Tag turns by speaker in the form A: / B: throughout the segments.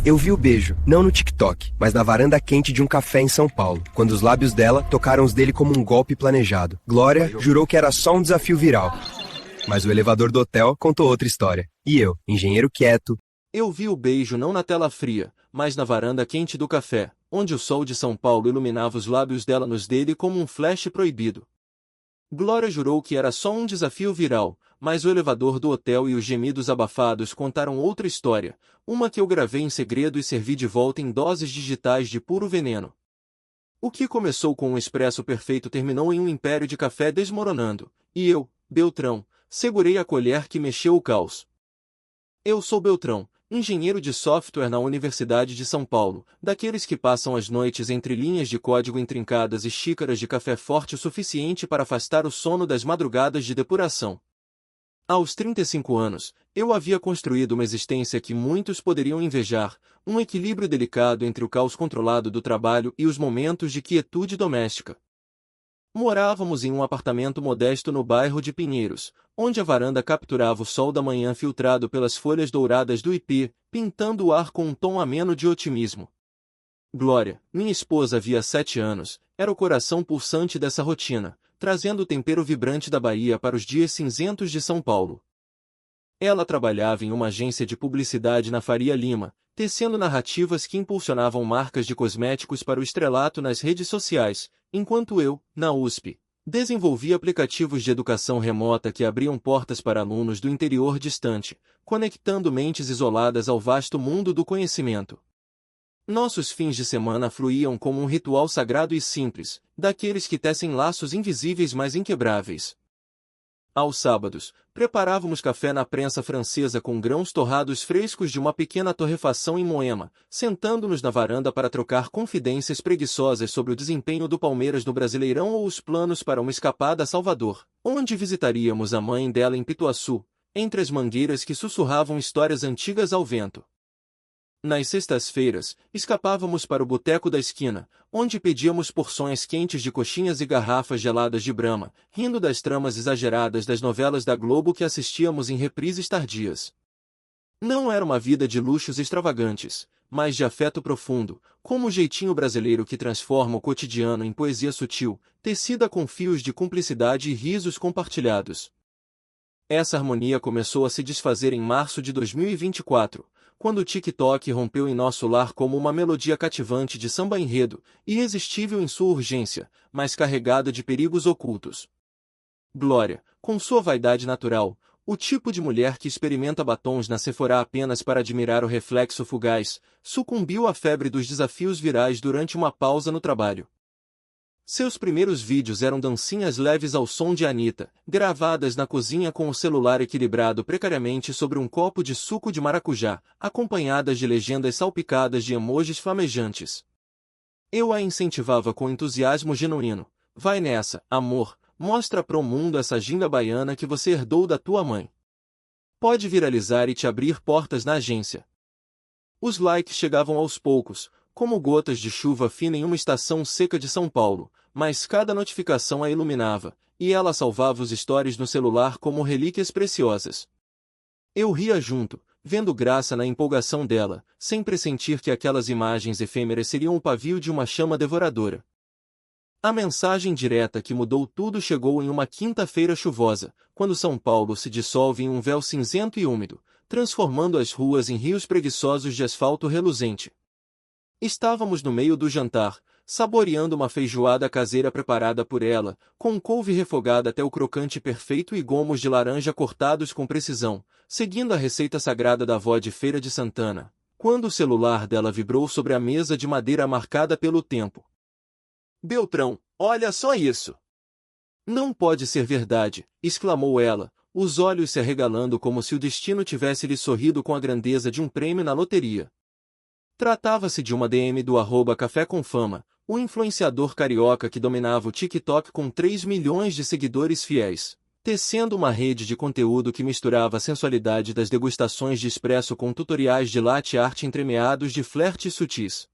A: Eu vi o beijo, não no TikTok, mas na varanda quente de um café em São Paulo, quando os lábios dela tocaram os dele como um golpe planejado. Glória jurou que era só um desafio viral, mas o elevador do hotel contou outra história. E eu, engenheiro quieto...
B: Eu vi o beijo não na tela fria, mas na varanda quente do café, onde o sol de São Paulo iluminava os lábios dela nos dele como um flash proibido. Glória jurou que era só um desafio viral, mas o elevador do hotel e os gemidos abafados contaram outra história, uma que eu gravei em segredo e servi de volta em doses digitais de puro veneno. O que começou com um expresso perfeito terminou em um império de café desmoronando, e eu, Beltrão, segurei a colher que mexeu o caos. Eu sou Beltrão, engenheiro de software na Universidade de São Paulo, daqueles que passam as noites entre linhas de código intrincadas e xícaras de café forte o suficiente para afastar o sono das madrugadas de depuração. Aos 35 anos, eu havia construído uma existência que muitos poderiam invejar, um equilíbrio delicado entre o caos controlado do trabalho e os momentos de quietude doméstica. Morávamos em um apartamento modesto no bairro de Pinheiros, onde a varanda capturava o sol da manhã filtrado pelas folhas douradas do ipê, pintando o ar com um tom ameno de otimismo. Glória, minha esposa havia 7 anos, era o coração pulsante dessa rotina, trazendo o tempero vibrante da Bahia para os dias cinzentos de São Paulo. Ela trabalhava em uma agência de publicidade na Faria Lima, tecendo narrativas que impulsionavam marcas de cosméticos para o estrelato nas redes sociais, enquanto eu, na USP, desenvolvia aplicativos de educação remota que abriam portas para alunos do interior distante, conectando mentes isoladas ao vasto mundo do conhecimento. Nossos fins de semana fluíam como um ritual sagrado e simples, daqueles que tecem laços invisíveis mas inquebráveis. Aos sábados, preparávamos café na prensa francesa com grãos torrados frescos de uma pequena torrefação em Moema, sentando-nos na varanda para trocar confidências preguiçosas sobre o desempenho do Palmeiras no Brasileirão ou os planos para uma escapada a Salvador, onde visitaríamos a mãe dela em Pituaçu, entre as mangueiras que sussurravam histórias antigas ao vento. Nas sextas-feiras, escapávamos para o boteco da esquina, onde pedíamos porções quentes de coxinhas e garrafas geladas de Brahma, rindo das tramas exageradas das novelas da Globo que assistíamos em reprises tardias. Não era uma vida de luxos extravagantes, mas de afeto profundo, como o jeitinho brasileiro que transforma o cotidiano em poesia sutil, tecida com fios de cumplicidade e risos compartilhados. Essa harmonia começou a se desfazer em março de 2024, quando o TikTok rompeu em nosso lar como uma melodia cativante de samba-enredo, irresistível em sua urgência, mas carregada de perigos ocultos. Glória, com sua vaidade natural, o tipo de mulher que experimenta batons na Sephora apenas para admirar o reflexo fugaz, sucumbiu à febre dos desafios virais durante uma pausa no trabalho. Seus primeiros vídeos eram dancinhas leves ao som de Anitta, gravadas na cozinha com o celular equilibrado precariamente sobre um copo de suco de maracujá, acompanhadas de legendas salpicadas de emojis flamejantes. Eu a incentivava com entusiasmo genuíno. Vai nessa, amor, mostra pro mundo essa ginga baiana que você herdou da tua mãe. Pode viralizar e te abrir portas na agência. Os likes chegavam aos poucos, como gotas de chuva fina em uma estação seca de São Paulo, mas cada notificação a iluminava, e ela salvava os stories no celular como relíquias preciosas. Eu ria junto, vendo graça na empolgação dela, sem pressentir que aquelas imagens efêmeras seriam o pavio de uma chama devoradora. A mensagem direta que mudou tudo chegou em uma quinta-feira chuvosa, quando São Paulo se dissolve em um véu cinzento e úmido, transformando as ruas em rios preguiçosos de asfalto reluzente. Estávamos no meio do jantar, saboreando uma feijoada caseira preparada por ela, com couve refogada até o crocante perfeito e gomos de laranja cortados com precisão, seguindo a receita sagrada da avó de Feira de Santana, quando o celular dela vibrou sobre a mesa de madeira marcada pelo tempo. Beltrão, olha só isso! Não pode ser verdade, exclamou ela, os olhos se arregalando como se o destino tivesse lhe sorrido com a grandeza de um prêmio na loteria. Tratava-se de uma DM do @Café com Fama, o influenciador carioca que dominava o TikTok com 3 milhões de seguidores fiéis, tecendo uma rede de conteúdo que misturava a sensualidade das degustações de espresso com tutoriais de latte art entremeados de flertes sutis.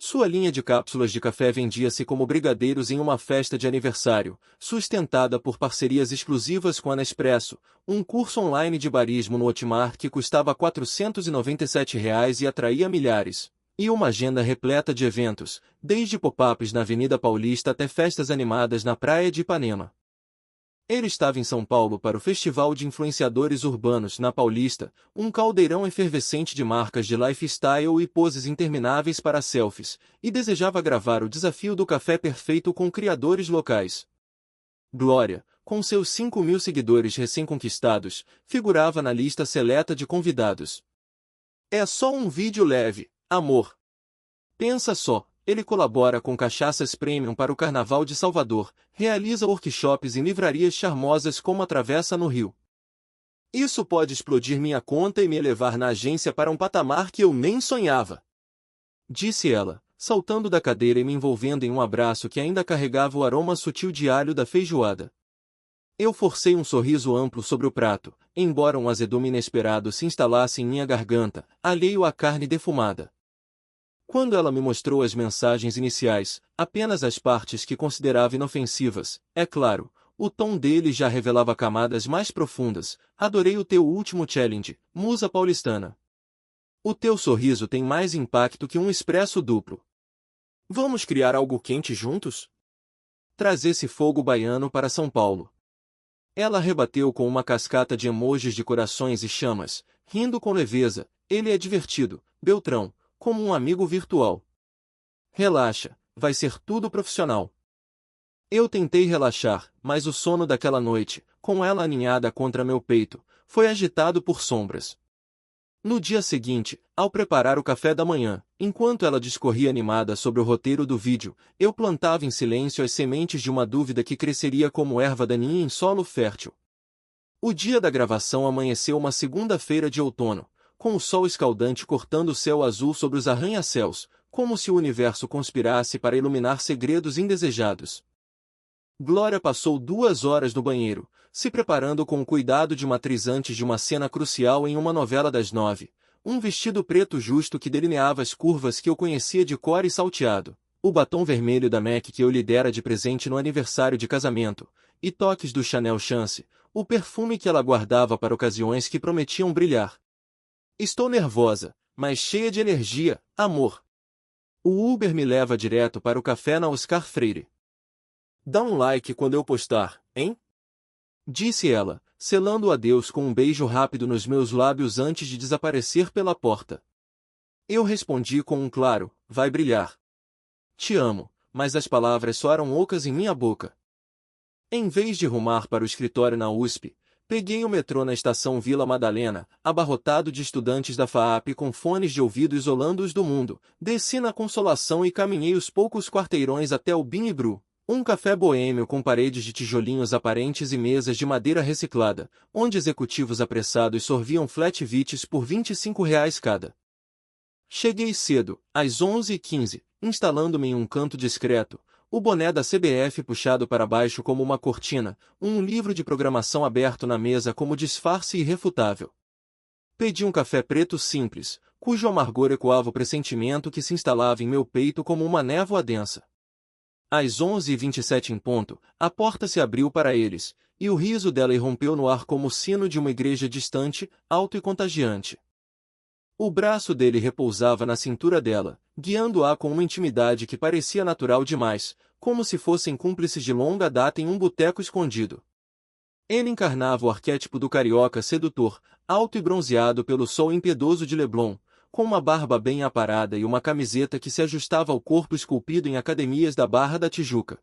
B: Sua linha de cápsulas de café vendia-se como brigadeiros em uma festa de aniversário, sustentada por parcerias exclusivas com a Nespresso, um curso online de barismo no Hotmart que custava R$ 497 e atraía milhares, e uma agenda repleta de eventos, desde pop-ups na Avenida Paulista até festas animadas na praia de Ipanema. Ele estava em São Paulo para o Festival de Influenciadores Urbanos na Paulista, um caldeirão efervescente de marcas de lifestyle e poses intermináveis para selfies, e desejava gravar o desafio do café perfeito com criadores locais. Glória, com seus 5.000 seguidores recém-conquistados, figurava na lista seleta de convidados. É só um vídeo leve, amor. Pensa só. Ele colabora com cachaças premium para o Carnaval de Salvador, realiza workshops em livrarias charmosas como a Travessa no Rio. Isso pode explodir minha conta e me elevar na agência para um patamar que eu nem sonhava. Disse ela, saltando da cadeira e me envolvendo em um abraço que ainda carregava o aroma sutil de alho da feijoada. Eu forcei um sorriso amplo sobre o prato, embora um azedume inesperado se instalasse em minha garganta, alheio à carne defumada. Quando ela me mostrou as mensagens iniciais, apenas as partes que considerava inofensivas, é claro, o tom dele já revelava camadas mais profundas. Adorei o teu último challenge, musa paulistana. O teu sorriso tem mais impacto que um expresso duplo. Vamos criar algo quente juntos? Traz esse fogo baiano para São Paulo. Ela rebateu com uma cascata de emojis de corações e chamas, rindo com leveza. Ele é divertido, Beltrão, como um amigo virtual. Relaxa, vai ser tudo profissional. Eu tentei relaxar, mas o sono daquela noite, com ela aninhada contra meu peito, foi agitado por sombras. No dia seguinte, ao preparar o café da manhã, enquanto ela discorria animada sobre o roteiro do vídeo, eu plantava em silêncio as sementes de uma dúvida que cresceria como erva daninha em solo fértil. O dia da gravação amanheceu uma segunda-feira de outono, com o sol escaldante cortando o céu azul sobre os arranha-céus, como se o universo conspirasse para iluminar segredos indesejados. Glória passou 2 horas no banheiro, se preparando com o cuidado de uma atriz antes de uma cena crucial em uma novela das 9, um vestido preto justo que delineava as curvas que eu conhecia de cor e salteado, o batom vermelho da MAC que eu lhe dera de presente no aniversário de casamento, e toques do Chanel Chance, o perfume que ela guardava para ocasiões que prometiam brilhar. Estou nervosa, mas cheia de energia, amor. O Uber me leva direto para o café na Oscar Freire. Dá um like quando eu postar, hein? Disse ela, selando o adeus com um beijo rápido nos meus lábios antes de desaparecer pela porta. Eu respondi com um claro, vai brilhar. Te amo, mas as palavras soaram ocas em minha boca. Em vez de rumar para o escritório na USP, peguei o metrô na estação Vila Madalena, abarrotado de estudantes da FAAP com fones de ouvido isolando-os do mundo, desci na Consolação e caminhei os poucos quarteirões até o Bin e Bru, um café boêmio com paredes de tijolinhos aparentes e mesas de madeira reciclada, onde executivos apressados sorviam flat whites por R$ 25 cada. Cheguei cedo, às 11h15, instalando-me em um canto discreto, o boné da CBF puxado para baixo como uma cortina, um livro de programação aberto na mesa como disfarce irrefutável. Pedi um café preto simples, cujo amargor ecoava o pressentimento que se instalava em meu peito como uma névoa densa. Às 11h27 em ponto, a porta se abriu para eles, e o riso dela irrompeu no ar como o sino de uma igreja distante, alto e contagiante. O braço dele repousava na cintura dela, guiando-a com uma intimidade que parecia natural demais, como se fossem cúmplices de longa data em um boteco escondido. Ele encarnava o arquétipo do carioca sedutor, alto e bronzeado pelo sol impiedoso de Leblon, com uma barba bem aparada e uma camiseta que se ajustava ao corpo esculpido em academias da Barra da Tijuca.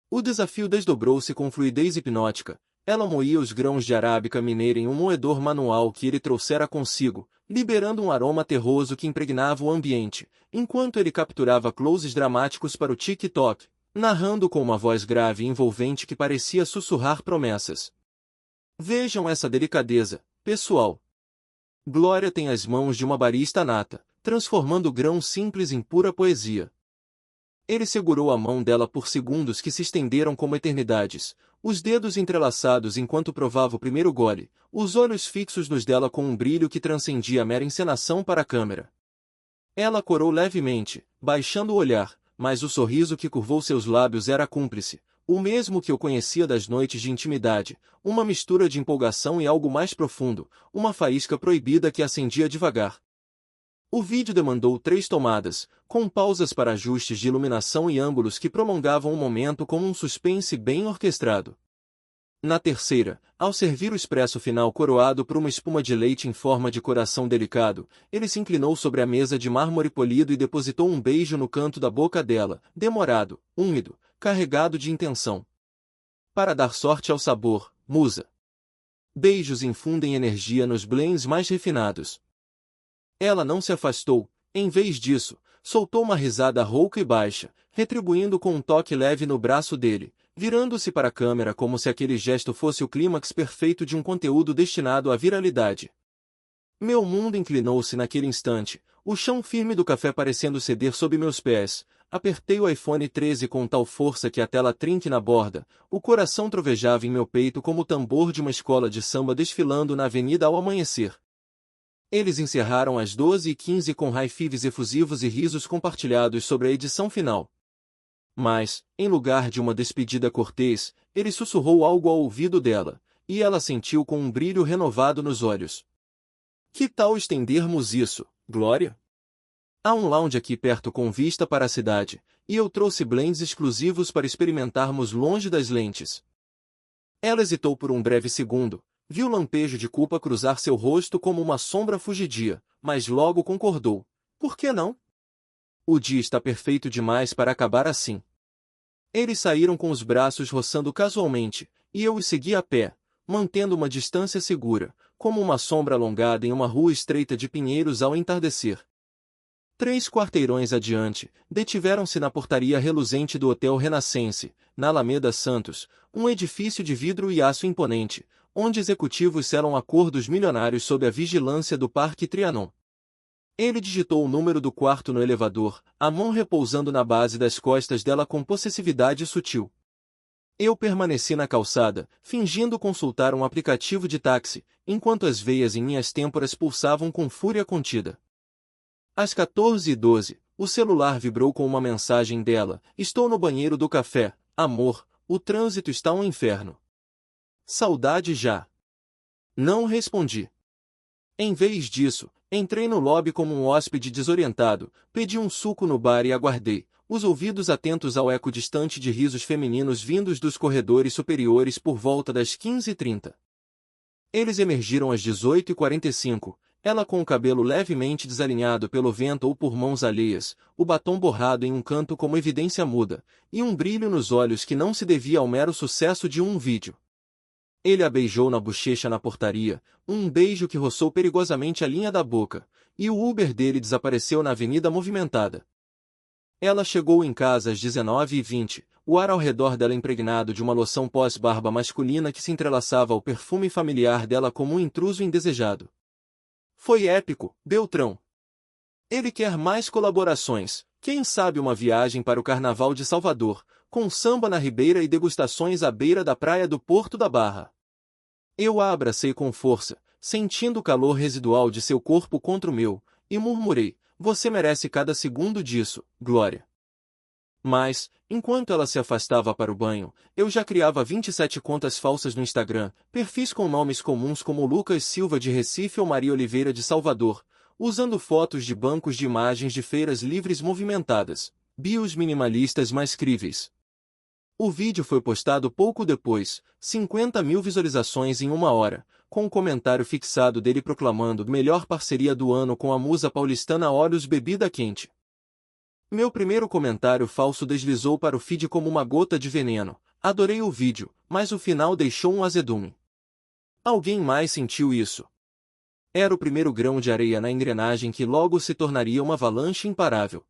B: O desafio desdobrou-se com fluidez hipnótica. Ela moía os grãos de arábica mineira em um moedor manual que ele trouxera consigo, liberando um aroma terroso que impregnava o ambiente, enquanto ele capturava closes dramáticos para o TikTok, narrando com uma voz grave e envolvente que parecia sussurrar promessas. Vejam essa delicadeza, pessoal. Glória tem as mãos de uma barista nata, transformando grãos simples em pura poesia. Ele segurou a mão dela por segundos que se estenderam como eternidades, os dedos entrelaçados enquanto provava o primeiro gole, os olhos fixos nos dela com um brilho que transcendia a mera encenação para a câmera. Ela corou levemente, baixando o olhar, mas o sorriso que curvou seus lábios era cúmplice, o mesmo que eu conhecia das noites de intimidade, uma mistura de empolgação e algo mais profundo, uma faísca proibida que acendia devagar. O vídeo demandou 3 tomadas, com pausas para ajustes de iluminação e ângulos que prolongavam o momento como um suspense bem orquestrado. Na terceira, ao servir o expresso final coroado por uma espuma de leite em forma de coração delicado, ele se inclinou sobre a mesa de mármore polido e depositou um beijo no canto da boca dela, demorado, úmido, carregado de intenção. Para dar sorte ao sabor, musa. Beijos infundem energia nos blends mais refinados. Ela não se afastou, em vez disso, soltou uma risada rouca e baixa, retribuindo com um toque leve no braço dele, virando-se para a câmera como se aquele gesto fosse o clímax perfeito de um conteúdo destinado à viralidade. Meu mundo inclinou-se naquele instante, o chão firme do café parecendo ceder sob meus pés. Apertei o iPhone 13 com tal força que a tela trinque na borda, o coração trovejava em meu peito como o tambor de uma escola de samba desfilando na avenida ao amanhecer. Eles encerraram às 12h15 com high-fives efusivos e risos compartilhados sobre a edição final. Mas, em lugar de uma despedida cortês, ele sussurrou algo ao ouvido dela, e ela sentiu com um brilho renovado nos olhos. Que tal estendermos isso, Glória? Há um lounge aqui perto com vista para a cidade, e eu trouxe blends exclusivos para experimentarmos longe das lentes. Ela hesitou por um breve segundo, viu o lampejo de culpa cruzar seu rosto como uma sombra fugidia, mas logo concordou. Por que não? O dia está perfeito demais para acabar assim. Eles saíram com os braços roçando casualmente, e eu os segui a pé, mantendo uma distância segura, como uma sombra alongada em uma rua estreita de pinheiros ao entardecer. 3 quarteirões adiante, detiveram-se na portaria reluzente do Hotel Renascense, na Alameda Santos, um edifício de vidro e aço imponente, onde executivos selam acordos milionários sob a vigilância do Parque Trianon. Ele digitou o número do quarto no elevador, a mão repousando na base das costas dela com possessividade sutil. Eu permaneci na calçada, fingindo consultar um aplicativo de táxi, enquanto as veias em minhas têmporas pulsavam com fúria contida. Às 14h12, o celular vibrou com uma mensagem dela. Estou no banheiro do café. Amor, o trânsito está um inferno. Saudade já. Não respondi. Em vez disso, entrei no lobby como um hóspede desorientado, pedi um suco no bar e aguardei, os ouvidos atentos ao eco distante de risos femininos vindos dos corredores superiores por volta das 15h30. Eles emergiram às 18h45, ela com o cabelo levemente desalinhado pelo vento ou por mãos alheias, o batom borrado em um canto como evidência muda, e um brilho nos olhos que não se devia ao mero sucesso de um vídeo. Ele a beijou na bochecha na portaria, um beijo que roçou perigosamente a linha da boca, e o Uber dele desapareceu na avenida movimentada. Ela chegou em casa às 19h20, o ar ao redor dela impregnado de uma loção pós-barba masculina que se entrelaçava ao perfume familiar dela como um intruso indesejado. Foi épico, Beltrão. Ele quer mais colaborações, quem sabe uma viagem para o Carnaval de Salvador, com samba na Ribeira e degustações à beira da praia do Porto da Barra. Eu a abracei com força, sentindo o calor residual de seu corpo contra o meu, e murmurei, você merece cada segundo disso, Glória. Mas, enquanto ela se afastava para o banho, eu já criava 27 contas falsas no Instagram, perfis com nomes comuns como Lucas Silva de Recife ou Maria Oliveira de Salvador, usando fotos de bancos de imagens de feiras livres movimentadas, bios minimalistas mais críveis. O vídeo foi postado pouco depois, 50.000 visualizações em 1 hora, com um comentário fixado dele proclamando melhor parceria do ano com a musa paulistana Olhos Bebida Quente. Meu primeiro comentário falso deslizou para o feed como uma gota de veneno. Adorei o vídeo, mas o final deixou um azedume. Alguém mais sentiu isso? Era o primeiro grão de areia na engrenagem que logo se tornaria uma avalanche imparável.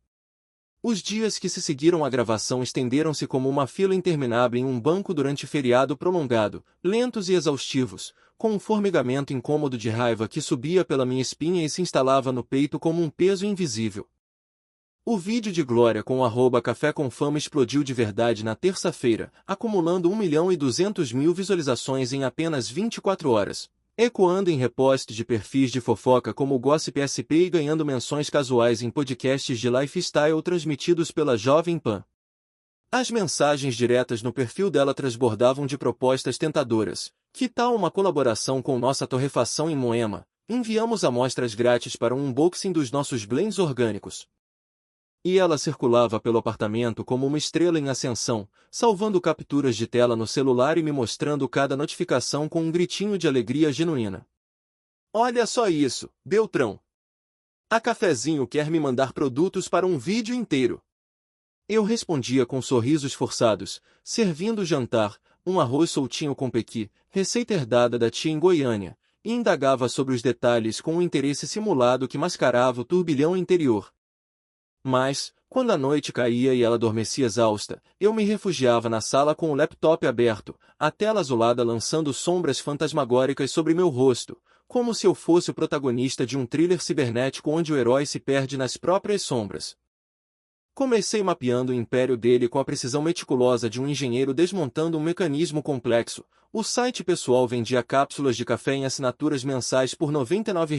B: Os dias que se seguiram à gravação estenderam-se como uma fila interminável em um banco durante feriado prolongado, lentos e exaustivos, com um formigamento incômodo de raiva que subia pela minha espinha e se instalava no peito como um peso invisível. O vídeo de Glória com o @café com fama explodiu de verdade na terça-feira, acumulando 1.200.000 visualizações em apenas 24 horas. ecoando em repost de perfis de fofoca como o Gossip SP e ganhando menções casuais em podcasts de lifestyle transmitidos pela Jovem Pan. As mensagens diretas no perfil dela transbordavam de propostas tentadoras. Que tal uma colaboração com nossa torrefação em Moema? Enviamos amostras grátis para um unboxing dos nossos blends orgânicos. E ela circulava pelo apartamento como uma estrela em ascensão, salvando capturas de tela no celular e me mostrando cada notificação com um gritinho de alegria genuína. Olha só isso, Beltrão! A Cafezinho quer me mandar produtos para um vídeo inteiro. Eu respondia com sorrisos forçados, servindo o jantar, um arroz soltinho com pequi, receita herdada da tia em Goiânia, e indagava sobre os detalhes com um interesse simulado que mascarava o turbilhão interior. Mas, quando a noite caía e ela adormecia exausta, eu me refugiava na sala com o laptop aberto, a tela azulada lançando sombras fantasmagóricas sobre meu rosto, como se eu fosse o protagonista de um thriller cibernético onde o herói se perde nas próprias sombras. Comecei mapeando o império dele com a precisão meticulosa de um engenheiro desmontando um mecanismo complexo. O site pessoal vendia cápsulas de café em assinaturas mensais por R$ 99,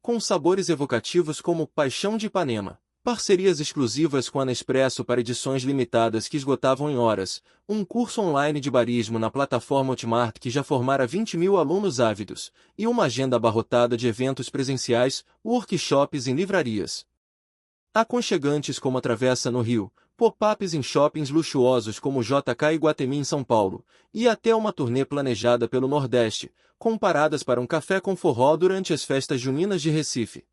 B: com sabores evocativos como Paixão de Ipanema, parcerias exclusivas com a Nespresso para edições limitadas que esgotavam em horas, um curso online de barismo na plataforma Hotmart que já formara 20.000 alunos ávidos, e uma agenda abarrotada de eventos presenciais, workshops em livrarias aconchegantes como a Travessa no Rio, pop-ups em shoppings luxuosos como JK e Guatemi em São Paulo, e até uma turnê planejada pelo Nordeste, com paradas para um café com forró durante as festas juninas de Recife.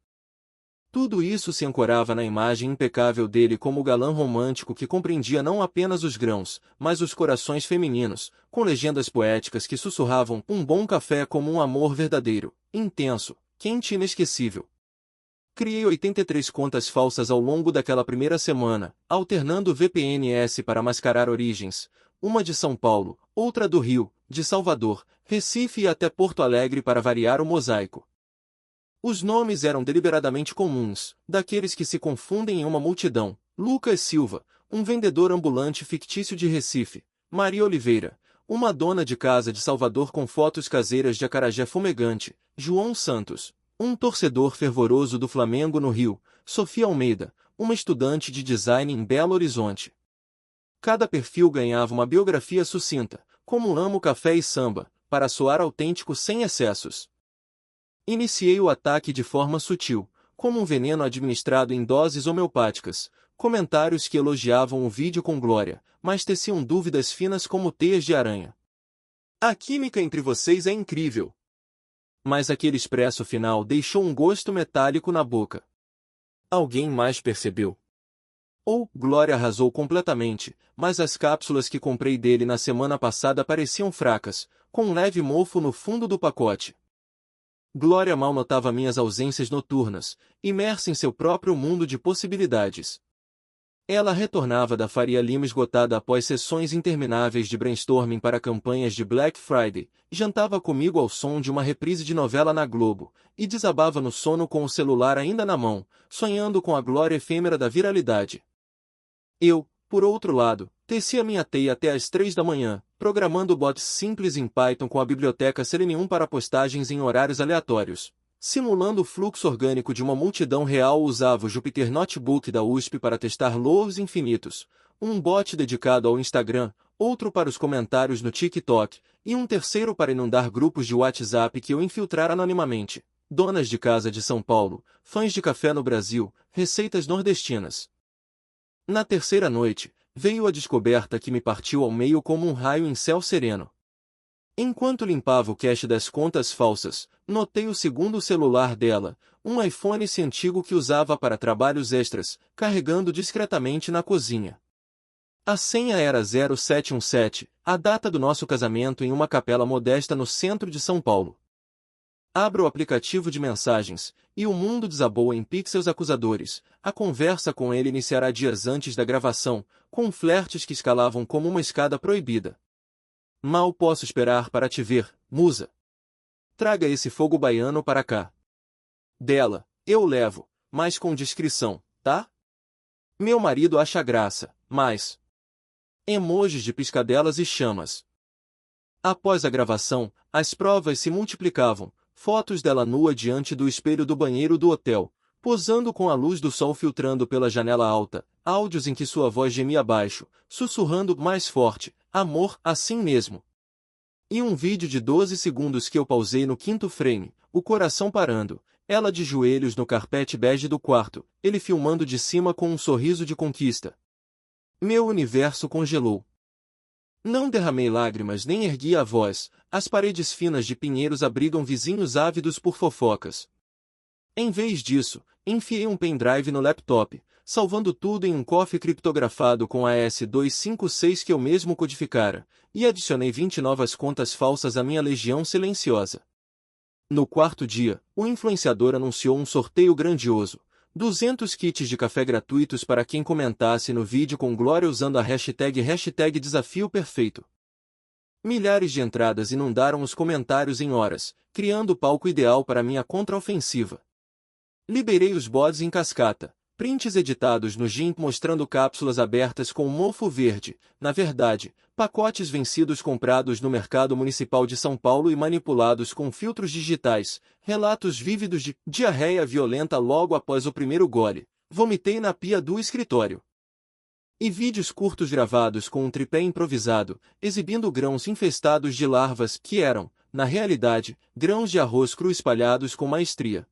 B: Tudo isso se ancorava na imagem impecável dele como o galã romântico que compreendia não apenas os grãos, mas os corações femininos, com legendas poéticas que sussurravam um bom café como um amor verdadeiro, intenso, quente e inesquecível. Criei 83 contas falsas ao longo daquela primeira semana, alternando VPNs para mascarar origens, uma de São Paulo, outra do Rio, de Salvador, Recife e até Porto Alegre para variar o mosaico. Os nomes eram deliberadamente comuns, daqueles que se confundem em uma multidão: Lucas Silva, um vendedor ambulante fictício de Recife; Maria Oliveira, uma dona de casa de Salvador com fotos caseiras de acarajé fumegante; João Santos, um torcedor fervoroso do Flamengo no Rio; Sofia Almeida, uma estudante de design em Belo Horizonte. Cada perfil ganhava uma biografia sucinta, como amo café e samba, para soar autêntico sem excessos. Iniciei o ataque de forma sutil, como um veneno administrado em doses homeopáticas, comentários que elogiavam o vídeo com glória, mas teciam dúvidas finas como teias de aranha. A química entre vocês é incrível. Mas aquele expresso final deixou um gosto metálico na boca. Alguém mais percebeu? Ou, Glória arrasou completamente, mas as cápsulas que comprei dele na semana passada pareciam fracas, com um leve mofo no fundo do pacote. Glória mal notava minhas ausências noturnas, imersa em seu próprio mundo de possibilidades. Ela retornava da Faria Lima esgotada após sessões intermináveis de brainstorming para campanhas de Black Friday, jantava comigo ao som de uma reprise de novela na Globo, e desabava no sono com o celular ainda na mão, sonhando com a glória efêmera da viralidade. Eu, por outro lado, tecia minha teia até às 3 da manhã, programando bots simples em Python com a biblioteca Selenium para postagens em horários aleatórios. Simulando o fluxo orgânico de uma multidão real, usava o Jupyter Notebook da USP para testar lows infinitos, um bot dedicado ao Instagram, outro para os comentários no TikTok, e um terceiro para inundar grupos de WhatsApp que eu infiltrara anonimamente. Donas de casa de São Paulo, fãs de café no Brasil, receitas nordestinas. Na terceira noite, veio a descoberta que me partiu ao meio como um raio em céu sereno. Enquanto limpava o cache das contas falsas, notei o segundo celular dela, um iPhone antigo que usava para trabalhos extras, carregando discretamente na cozinha. A senha era 0717, a data do nosso casamento em uma capela modesta no centro de São Paulo. Abro o aplicativo de mensagens, e o mundo desabou em pixels acusadores. A conversa com ele iniciará dias antes da gravação, com flertes que escalavam como uma escada proibida. Mal posso esperar para te ver, musa. Traga esse fogo baiano para cá. Dela, eu levo, mas com discrição, tá? Meu marido acha graça, mas... Emojis de piscadelas e chamas. Após a gravação, as provas se multiplicavam, fotos dela nua diante do espelho do banheiro do hotel, posando com a luz do sol filtrando pela janela alta, áudios em que sua voz gemia baixo, sussurrando mais forte, amor, assim mesmo. E um vídeo de 12 segundos que eu pausei no quinto frame, o coração parando, ela de joelhos no carpete bege do quarto, ele filmando de cima com um sorriso de conquista. Meu universo congelou. Não derramei lágrimas nem ergui a voz, as paredes finas de Pinheiros abrigam vizinhos ávidos por fofocas. Em vez disso, enfiei um pendrive no laptop, salvando tudo em um cofre criptografado com a S256 que eu mesmo codificara, e adicionei 20 novas contas falsas à minha legião silenciosa. No quarto dia, o influenciador anunciou um sorteio grandioso, 200 kits de café gratuitos para quem comentasse no vídeo com Glória usando a hashtag Desafio Perfeito. Milhares de entradas inundaram os comentários em horas, criando o palco ideal para minha contraofensiva. Liberei os bots em cascata, prints editados no GIMP mostrando cápsulas abertas com mofo verde, na verdade, pacotes vencidos comprados no mercado municipal de São Paulo e manipulados com filtros digitais, relatos vívidos de diarreia violenta logo após o primeiro gole, vomitei na pia do escritório. E vídeos curtos gravados com um tripé improvisado, exibindo grãos infestados de larvas que eram, na realidade, grãos de arroz cru espalhados com maestria.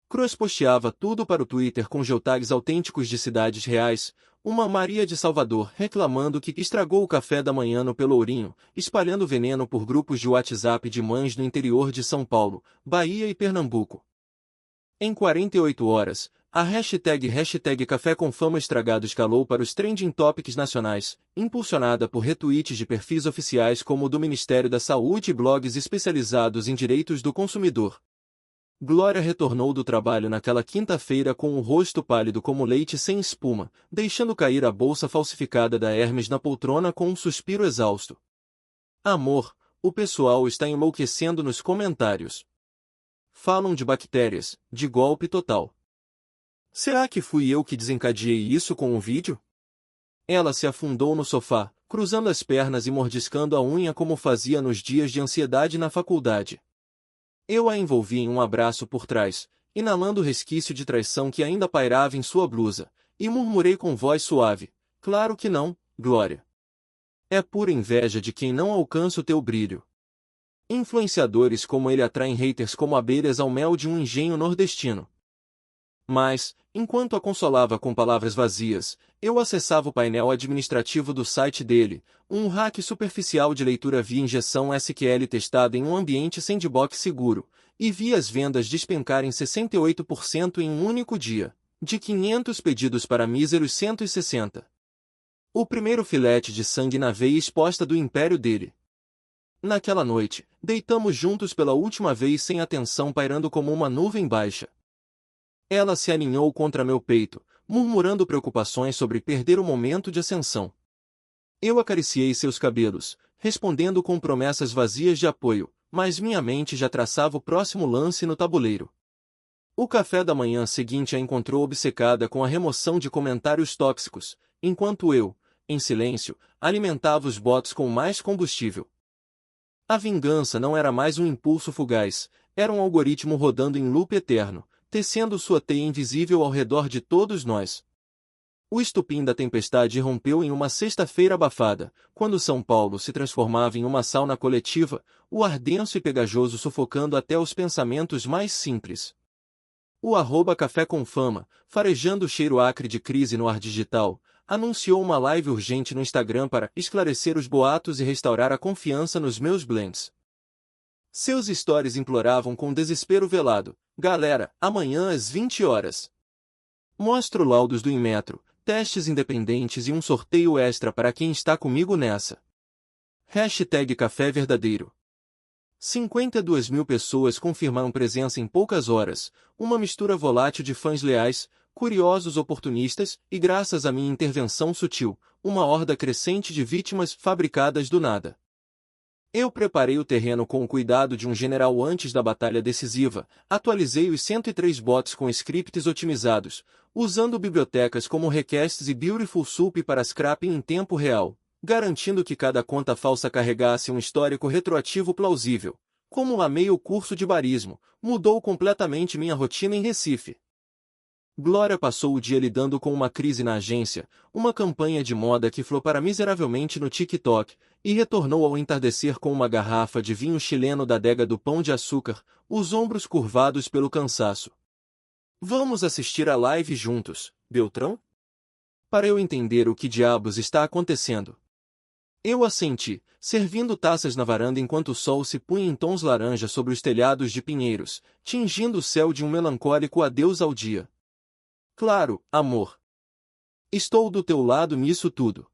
B: Cross-posteava tudo para o Twitter com geotags autênticos de cidades reais, uma Maria de Salvador reclamando que estragou o café da manhã no Pelourinho, espalhando veneno por grupos de WhatsApp de mães no interior de São Paulo, Bahia e Pernambuco. Em 48 horas, a hashtag Café com Fama estragado escalou para os trending topics nacionais, impulsionada por retweets de perfis oficiais como o do Ministério da Saúde e blogs especializados em direitos do consumidor. Glória retornou do trabalho naquela quinta-feira com o rosto pálido como leite sem espuma, deixando cair a bolsa falsificada da Hermes na poltrona com um suspiro exausto. Amor, o pessoal está enlouquecendo nos comentários. Falam de bactérias, de golpe total. Será que fui eu que desencadeei isso com o vídeo? Ela se afundou no sofá, cruzando as pernas e mordiscando a unha como fazia nos dias de ansiedade na faculdade. Eu a envolvi em um abraço por trás, inalando o resquício de traição que ainda pairava em sua blusa, e murmurei com voz suave, claro que não, Glória. É pura inveja de quem não alcança o teu brilho. Influenciadores como ele atraem haters como abelhas ao mel de um engenho nordestino. Mas, enquanto a consolava com palavras vazias, eu acessava o painel administrativo do site dele, um hack superficial de leitura via injeção SQL testado em um ambiente sandbox seguro, e via as vendas despencarem 68% em um único dia, de 500 pedidos para míseros 160. O primeiro filete de sangue na veia exposta do império dele. Naquela noite, deitamos juntos pela última vez sem atenção pairando como uma nuvem baixa. Ela se aninhou contra meu peito, murmurando preocupações sobre perder o momento de ascensão. Eu acariciei seus cabelos, respondendo com promessas vazias de apoio, mas minha mente já traçava o próximo lance no tabuleiro. O café da manhã seguinte a encontrou obcecada com a remoção de comentários tóxicos, enquanto eu, em silêncio, alimentava os bots com mais combustível. A vingança não era mais um impulso fugaz, era um algoritmo rodando em loop eterno, tecendo sua teia invisível ao redor de todos nós. O estupim da tempestade rompeu em uma sexta-feira abafada, quando São Paulo se transformava em uma sauna coletiva, o ar denso e pegajoso sufocando até os pensamentos mais simples. O @Café com Fama, farejando o cheiro acre de crise no ar digital, anunciou uma live urgente no Instagram para esclarecer os boatos e restaurar a confiança nos meus blends. Seus stories imploravam com desespero velado, galera, amanhã às 20 horas. Mostro laudos do Inmetro, testes independentes e um sorteio extra para quem está comigo nessa. #Café Verdadeiro. 52.000 pessoas confirmaram presença em poucas horas, uma mistura volátil de fãs leais, curiosos oportunistas e, graças à minha intervenção sutil, uma horda crescente de vítimas fabricadas do nada. Eu preparei o terreno com o cuidado de um general antes da batalha decisiva, atualizei os 103 bots com scripts otimizados, usando bibliotecas como Requests e Beautiful Soup para scrapping em tempo real, garantindo que cada conta falsa carregasse um histórico retroativo plausível. Como amei o curso de barismo, mudou completamente minha rotina em Recife. Glória passou o dia lidando com uma crise na agência, uma campanha de moda que flopara miseravelmente no TikTok, e retornou ao entardecer com uma garrafa de vinho chileno da adega do Pão de Açúcar, os ombros curvados pelo cansaço. Vamos assistir a live juntos, Beltrão? Para eu entender o que diabos está acontecendo. Eu assenti, servindo taças na varanda enquanto o sol se punha em tons laranja sobre os telhados de pinheiros, tingindo o céu de um melancólico adeus ao dia. Claro, amor. Estou do teu lado nisso tudo.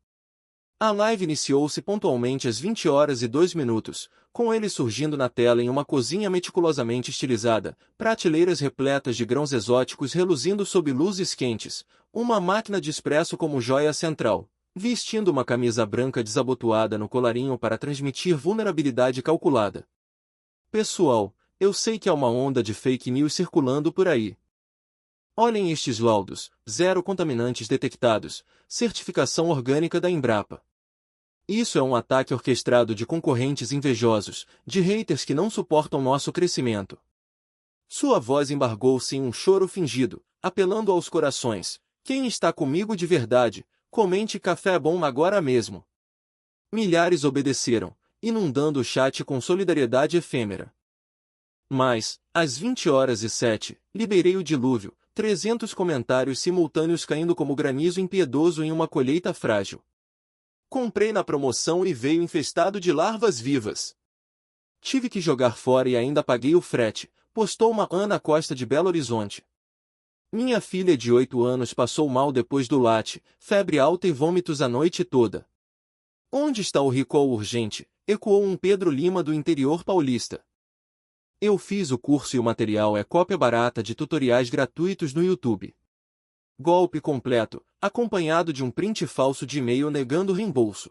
B: A live iniciou-se pontualmente às 20h02, com ele surgindo na tela em uma cozinha meticulosamente estilizada, prateleiras repletas de grãos exóticos reluzindo sob luzes quentes, uma máquina de espresso como joia central, vestindo uma camisa branca desabotoada no colarinho para transmitir vulnerabilidade calculada. Pessoal, eu sei que há uma onda de fake news circulando por aí. Olhem estes laudos, 0 contaminantes detectados, certificação orgânica da Embrapa. Isso é um ataque orquestrado de concorrentes invejosos, de haters que não suportam nosso crescimento. Sua voz embargou-se em um choro fingido, apelando aos corações. Quem está comigo de verdade, comente café bom agora mesmo. Milhares obedeceram, inundando o chat com solidariedade efêmera. Mas, às 20h07, liberei o dilúvio, 300 comentários simultâneos caindo como granizo impiedoso em uma colheita frágil. Comprei na promoção e veio infestado de larvas vivas. Tive que jogar fora e ainda paguei o frete, postou uma Ana Costa de Belo Horizonte. Minha filha de 8 anos passou mal depois do latte, febre alta e vômitos a noite toda. Onde está o recall urgente? Ecoou um Pedro Lima do interior paulista. Eu fiz o curso e o material é cópia barata de tutoriais gratuitos no YouTube. Golpe completo, acompanhado de um print falso de e-mail negando reembolso.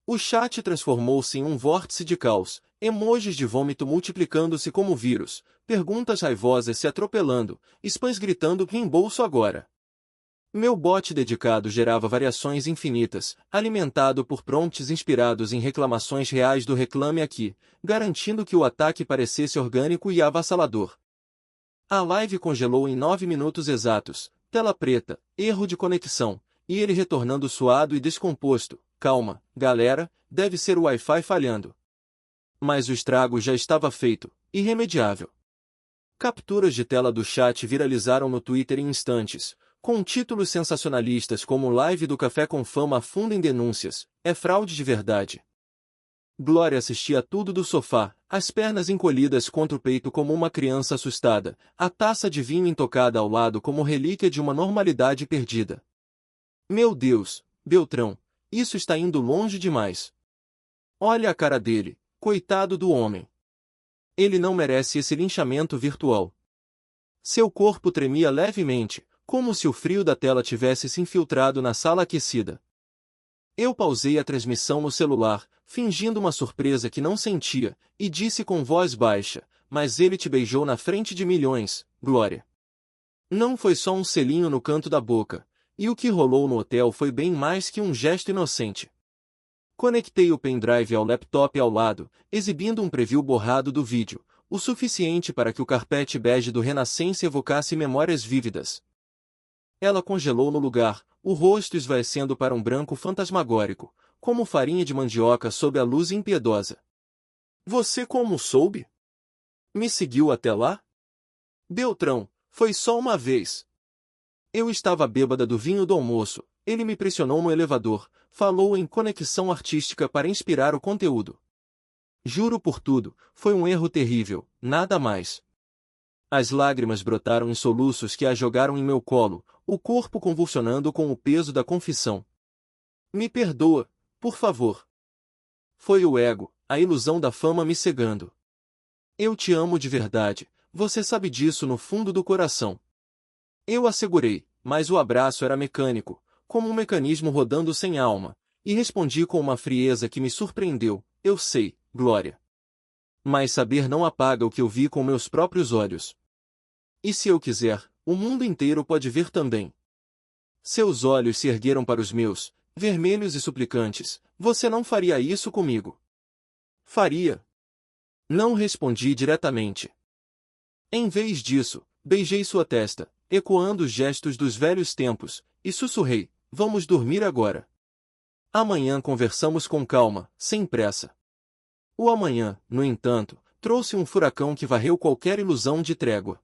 B: O chat transformou-se em um vórtice de caos, emojis de vômito multiplicando-se como vírus, perguntas raivosas se atropelando, spams gritando reembolso agora. Meu bot dedicado gerava variações infinitas, alimentado por prompts inspirados em reclamações reais do Reclame Aqui, garantindo que o ataque parecesse orgânico e avassalador. A live congelou em 9 minutos exatos, tela preta, erro de conexão, e ele retornando suado e descomposto. Calma, galera, deve ser o Wi-Fi falhando. Mas o estrago já estava feito, irremediável. Capturas de tela do chat viralizaram no Twitter em instantes, com títulos sensacionalistas como Live do Café com Fama afunda em denúncias, é fraude de verdade. Glória assistia tudo do sofá, as pernas encolhidas contra o peito como uma criança assustada, a taça de vinho intocada ao lado como relíquia de uma normalidade perdida. Meu Deus, Beltrão, isso está indo longe demais. Olha a cara dele, coitado do homem. Ele não merece esse linchamento virtual. Seu corpo tremia levemente, como se o frio da tela tivesse se infiltrado na sala aquecida. Eu pausei a transmissão no celular, fingindo uma surpresa que não sentia, e disse com voz baixa, mas ele te beijou na frente de milhões, Glória. Não foi só um selinho no canto da boca, e o que rolou no hotel foi bem mais que um gesto inocente. Conectei o pendrive ao laptop ao lado, exibindo um preview borrado do vídeo, o suficiente para que o carpete bege do Renascença evocasse memórias vívidas. Ela congelou no lugar, o rosto esvaecendo para um branco fantasmagórico, como farinha de mandioca sob a luz impiedosa. Você como soube? Me seguiu até lá? Beltrão, foi só uma vez. Eu estava bêbada do vinho do almoço, ele me pressionou no elevador, falou em conexão artística para inspirar o conteúdo. Juro por tudo, foi um erro terrível, nada mais. As lágrimas brotaram em soluços que a jogaram em meu colo, o corpo convulsionando com o peso da confissão. Me perdoa, por favor. Foi o ego, a ilusão da fama me cegando. Eu te amo de verdade, você sabe disso no fundo do coração. Eu assegurei, mas o abraço era mecânico, como um mecanismo rodando sem alma, e respondi com uma frieza que me surpreendeu, eu sei, Glória. Mas saber não apaga o que eu vi com meus próprios olhos. E se eu quiser, o mundo inteiro pode ver também. Seus olhos se ergueram para os meus, vermelhos e suplicantes. Você não faria isso comigo? Faria. Não respondi diretamente. Em vez disso, beijei sua testa, ecoando os gestos dos velhos tempos, e sussurrei: vamos dormir agora. Amanhã conversamos com calma, sem pressa. O amanhã, no entanto, trouxe um furacão que varreu qualquer ilusão de trégua.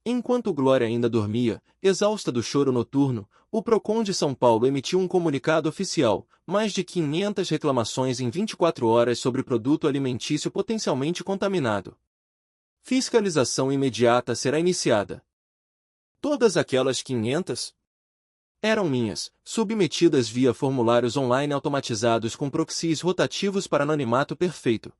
B: Enquanto Glória ainda dormia, exausta do choro noturno, o Procon de São Paulo emitiu um comunicado oficial: mais de 500 reclamações em 24 horas sobre produto alimentício potencialmente contaminado. Fiscalização imediata será iniciada. Todas aquelas 500 eram minhas, submetidas via formulários online automatizados com proxies rotativos para anonimato perfeito.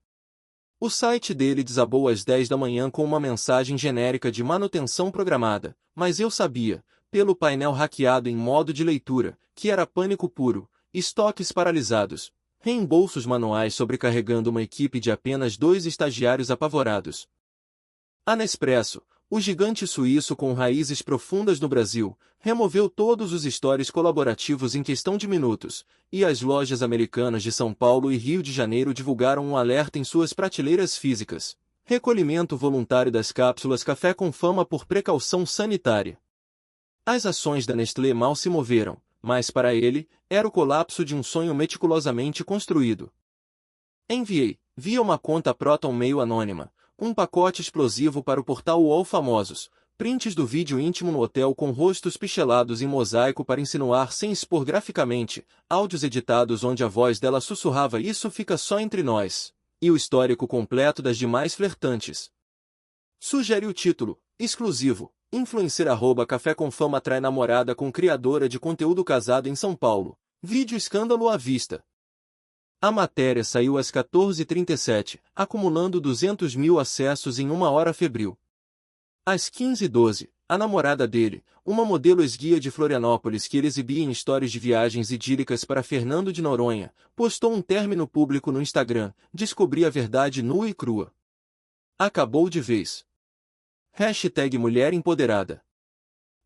B: O site dele desabou às 10 da manhã com uma mensagem genérica de manutenção programada, mas eu sabia, pelo painel hackeado em modo de leitura, que era pânico puro, estoques paralisados, reembolsos manuais sobrecarregando uma equipe de apenas 2 estagiários apavorados. A Nespresso, o gigante suíço com raízes profundas no Brasil, removeu todos os stores colaborativos em questão de minutos, e as lojas americanas de São Paulo e Rio de Janeiro divulgaram um alerta em suas prateleiras físicas: recolhimento voluntário das cápsulas Café com Fama por precaução sanitária. As ações da Nestlé mal se moveram, mas para ele, era o colapso de um sonho meticulosamente construído. Enviei, via uma conta Proton Mail anônima, um pacote explosivo para o portal UOL Famosos, prints do vídeo íntimo no hotel com rostos pichelados em mosaico para insinuar sem expor graficamente, áudios editados onde a voz dela sussurrava "isso fica só entre nós", e o histórico completo das demais flertantes. Sugere o título, exclusivo: influencer @café com fama atrai namorada com criadora de conteúdo casado em São Paulo. Vídeo escândalo à vista. A matéria saiu às 14h37, acumulando 200 mil acessos em uma hora febril. Às 15h12, a namorada dele, uma modelo esguia de Florianópolis que ele exibia em stories de viagens idílicas para Fernando de Noronha, postou um término público no Instagram: descobri a verdade nua e crua. Acabou de vez. #mulher empoderada.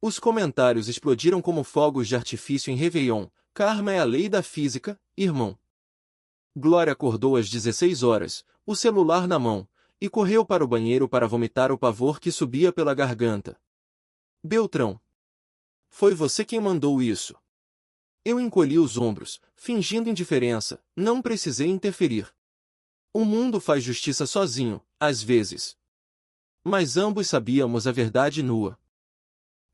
B: Os comentários explodiram como fogos de artifício em Réveillon. Karma é a lei da física, irmão. Glória acordou às 16 horas, o celular na mão, e correu para o banheiro para vomitar o pavor que subia pela garganta. Beltrão. Foi você quem mandou isso. Eu encolhi os ombros, fingindo indiferença, não precisei interferir. O mundo faz justiça sozinho, às vezes. Mas ambos sabíamos a verdade nua.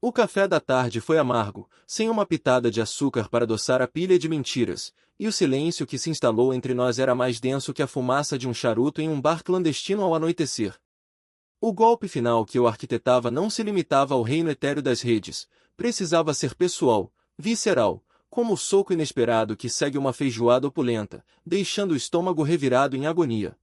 B: O café da tarde foi amargo, sem uma pitada de açúcar para adoçar a pilha de mentiras, e o silêncio que se instalou entre nós era mais denso que a fumaça de um charuto em um bar clandestino ao anoitecer. O golpe final que eu arquitetava não se limitava ao reino etéreo das redes, precisava ser pessoal, visceral, como o soco inesperado que segue uma feijoada opulenta, deixando o estômago revirado em agonia.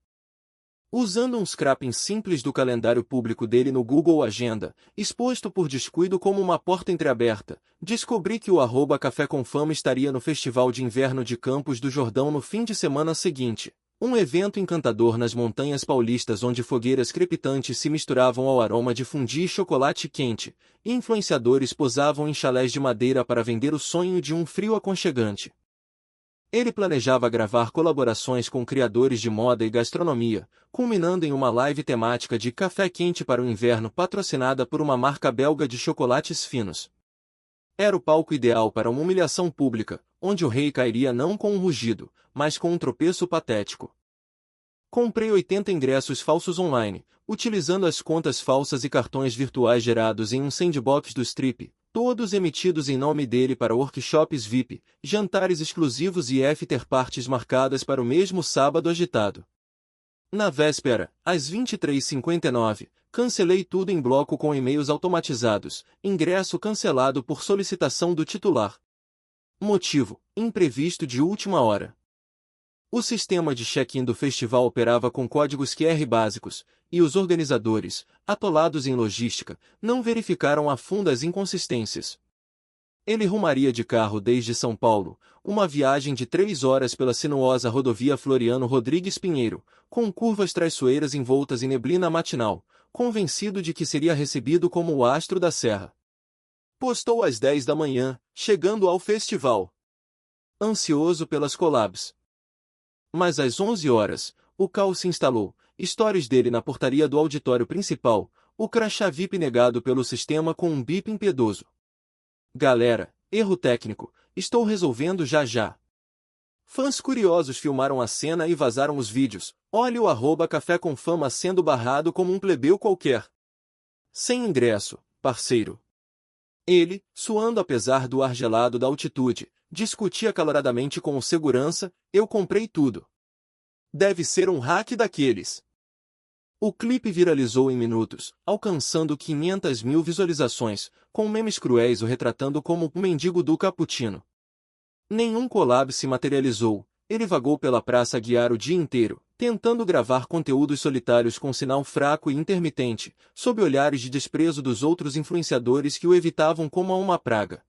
B: Usando um scrapping simples do calendário público dele no Google Agenda, exposto por descuido como uma porta entreaberta, descobri que o @café com fama estaria no Festival de Inverno de Campos do Jordão no fim de semana seguinte, um evento encantador nas montanhas paulistas onde fogueiras crepitantes se misturavam ao aroma de fundi e chocolate quente, e influenciadores posavam em chalés de madeira para vender o sonho de um frio aconchegante. Ele planejava gravar colaborações com criadores de moda e gastronomia, culminando em uma live temática de café quente para o inverno patrocinada por uma marca belga de chocolates finos. Era o palco ideal para uma humilhação pública, onde o rei cairia não com um rugido, mas com um tropeço patético. Comprei 80 ingressos falsos online, utilizando as contas falsas e cartões virtuais gerados em um sandbox do Strip, todos emitidos em nome dele para workshops VIP, jantares exclusivos e after-parties marcadas para o mesmo sábado agitado. Na véspera, às 23h59, cancelei tudo em bloco com e-mails automatizados, ingresso cancelado por solicitação do titular. Motivo: imprevisto de última hora. O sistema de check-in do festival operava com códigos QR básicos, e os organizadores, atolados em logística, não verificaram a fundo as inconsistências. Ele rumaria de carro desde São Paulo, uma viagem de 3 horas pela sinuosa rodovia Floriano Rodrigues Pinheiro, com curvas traiçoeiras envoltas em neblina matinal, convencido de que seria recebido como o astro da serra. Postou às 10 da manhã, chegando ao festival. ansioso pelas collabs. Mas às 11 horas, o caos se instalou, stories dele na portaria do auditório principal, o crachá VIP negado pelo sistema com um bip impiedoso. Galera, erro técnico, estou resolvendo já já. Fãs curiosos filmaram a cena e vazaram os vídeos. Olha o @café com fama sendo barrado como um plebeu qualquer. Sem ingresso, parceiro. Ele, suando apesar do ar gelado da altitude, discutia acaloradamente com o segurança, eu comprei tudo. Deve ser um hack daqueles. O clipe viralizou em minutos, alcançando 500.000 visualizações, com memes cruéis o retratando como o mendigo do cappuccino. Nenhum collab se materializou, ele vagou pela Praça Aguiar o dia inteiro, tentando gravar conteúdos solitários com sinal fraco e intermitente, sob olhares de desprezo dos outros influenciadores que o evitavam como a uma praga.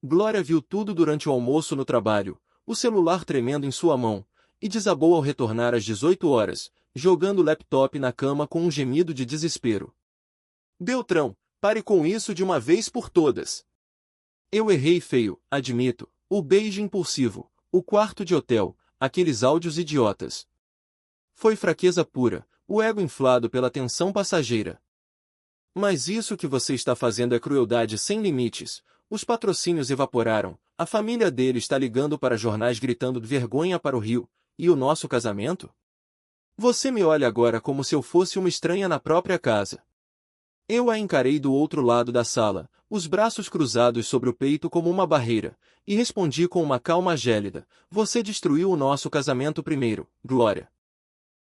B: Glória viu tudo durante o almoço no trabalho, o celular tremendo em sua mão, e desabou ao retornar às 18 horas, jogando o laptop na cama com um gemido de desespero. Beltrão, pare com isso de uma vez por todas. Eu errei feio, admito, o beijo impulsivo, o quarto de hotel, aqueles áudios idiotas. Foi fraqueza pura, o ego inflado pela tensão passageira. Mas isso que você está fazendo é crueldade sem limites, os patrocínios evaporaram, a família dele está ligando para jornais gritando de vergonha para o Rio, e o nosso casamento? Você me olha agora como se eu fosse uma estranha na própria casa. Eu a encarei do outro lado da sala, os braços cruzados sobre o peito como uma barreira, e respondi com uma calma gélida, você destruiu o nosso casamento primeiro, Glória.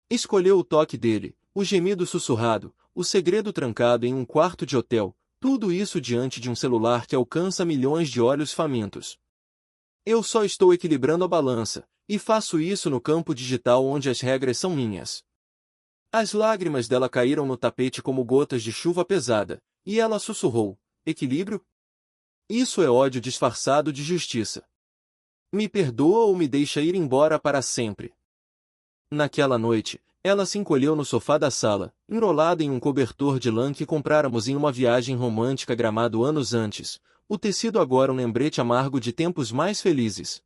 B: Escolheu o toque dele, o gemido sussurrado, o segredo trancado em um quarto de hotel, tudo isso diante de um celular que alcança milhões de olhos famintos. Eu só estou equilibrando a balança, e faço isso no campo digital onde as regras são minhas. As lágrimas dela caíram no tapete como gotas de chuva pesada, e ela sussurrou, equilíbrio? Isso é ódio disfarçado de justiça. Me perdoa ou me deixa ir embora para sempre. Naquela noite, ela se encolheu no sofá da sala, enrolada em um cobertor de lã que compráramos em uma viagem romântica a Gramado anos antes, o tecido agora um lembrete amargo de tempos mais felizes.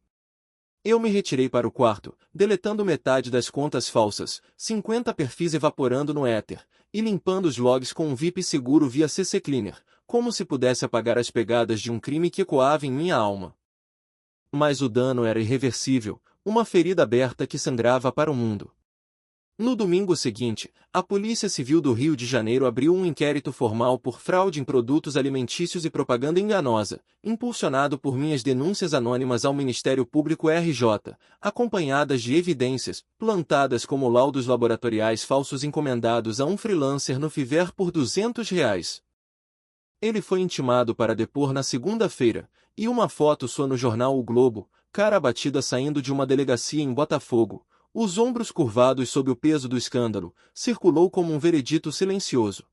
B: Eu me retirei para o quarto, deletando metade das contas falsas, 50 perfis evaporando no éter, e limpando os logs com um VIP seguro via CC Cleaner, como se pudesse apagar as pegadas de um crime que ecoava em minha alma. Mas o dano era irreversível, uma ferida aberta que sangrava para o mundo. No domingo seguinte, a Polícia Civil do Rio de Janeiro abriu um inquérito formal por fraude em produtos alimentícios e propaganda enganosa, impulsionado por minhas denúncias anônimas ao Ministério Público RJ, acompanhadas de evidências, plantadas como laudos laboratoriais falsos encomendados a um freelancer no Fiverr por R$ 200. Ele foi intimado para depor na segunda-feira, e uma foto sua no jornal O Globo, cara abatida saindo de uma delegacia em Botafogo, os ombros curvados sob o peso do escândalo, circulou como um veredito silencioso.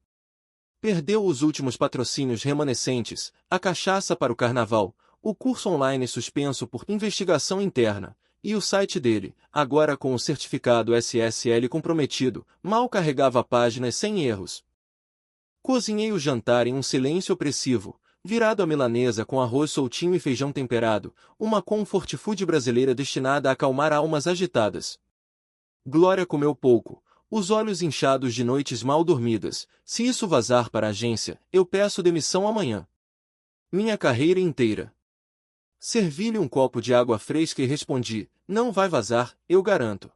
B: Perdeu os últimos patrocínios remanescentes, a cachaça para o carnaval, o curso online suspenso por investigação interna, e o site dele, agora com o certificado SSL comprometido, mal carregava páginas sem erros. Cozinhei o jantar em um silêncio opressivo, virado à milanesa com arroz soltinho e feijão temperado, uma comfort food brasileira destinada a acalmar almas agitadas. Glória comeu pouco, os olhos inchados de noites mal dormidas. Se isso vazar para a agência, eu peço demissão amanhã. Minha carreira inteira. Servi-lhe um copo de água fresca e respondi, não vai vazar, eu garanto.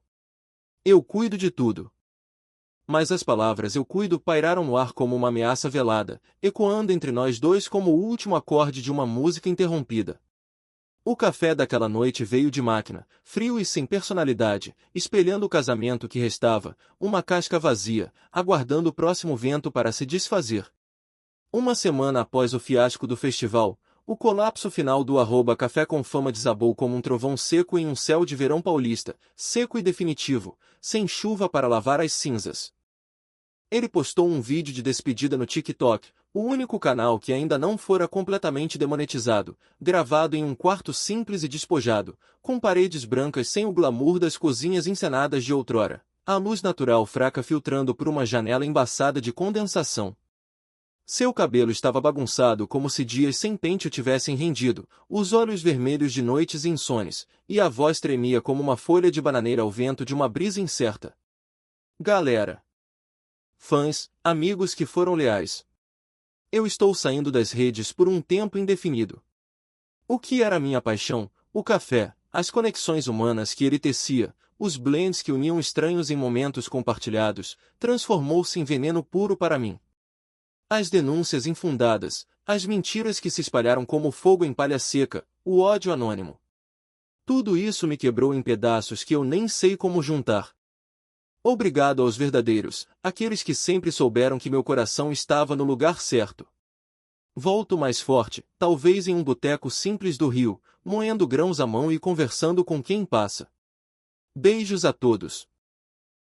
B: Eu cuido de tudo. Mas as palavras eu cuido pairaram no ar como uma ameaça velada, ecoando entre nós dois como o último acorde de uma música interrompida. O café daquela noite veio de máquina, frio e sem personalidade, espelhando o casamento que restava, uma casca vazia, aguardando o próximo vento para se desfazer. Uma semana após o fiasco do festival, o colapso final do @café com fama desabou como um trovão seco em um céu de verão paulista, seco e definitivo, sem chuva para lavar as cinzas. Ele postou um vídeo de despedida no TikTok, o único canal que ainda não fora completamente demonetizado, gravado em um quarto simples e despojado, com paredes brancas sem o glamour das cozinhas encenadas de outrora, a luz natural fraca filtrando por uma janela embaçada de condensação. Seu cabelo estava bagunçado como se dias sem pente o tivessem rendido, os olhos vermelhos de noites insones, e a voz tremia como uma folha de bananeira ao vento de uma brisa incerta. Galera. Fãs, amigos que foram leais. Eu estou saindo das redes por um tempo indefinido. O que era minha paixão, o café, as conexões humanas que ele tecia, os blends que uniam estranhos em momentos compartilhados, transformou-se em veneno puro para mim. As denúncias infundadas, as mentiras que se espalharam como fogo em palha seca, o ódio anônimo. Tudo isso me quebrou em pedaços que eu nem sei como juntar. Obrigado aos verdadeiros, aqueles que sempre souberam que meu coração estava no lugar certo. Volto mais forte, talvez em um boteco simples do Rio, moendo grãos à mão e conversando com quem passa. Beijos a todos.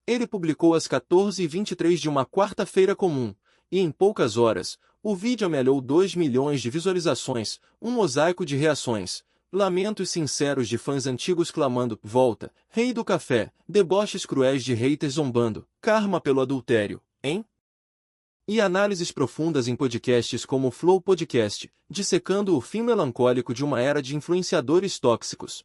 B: Ele publicou às 14h23 de uma quarta-feira comum, e em poucas horas, o vídeo amealhou 2 milhões de visualizações, um mosaico de reações, lamentos sinceros de fãs antigos clamando, volta, rei do café, deboches cruéis de haters zombando, karma pelo adultério, hein? E análises profundas em podcasts como o Flow Podcast, dissecando o fim melancólico de uma era de influenciadores tóxicos.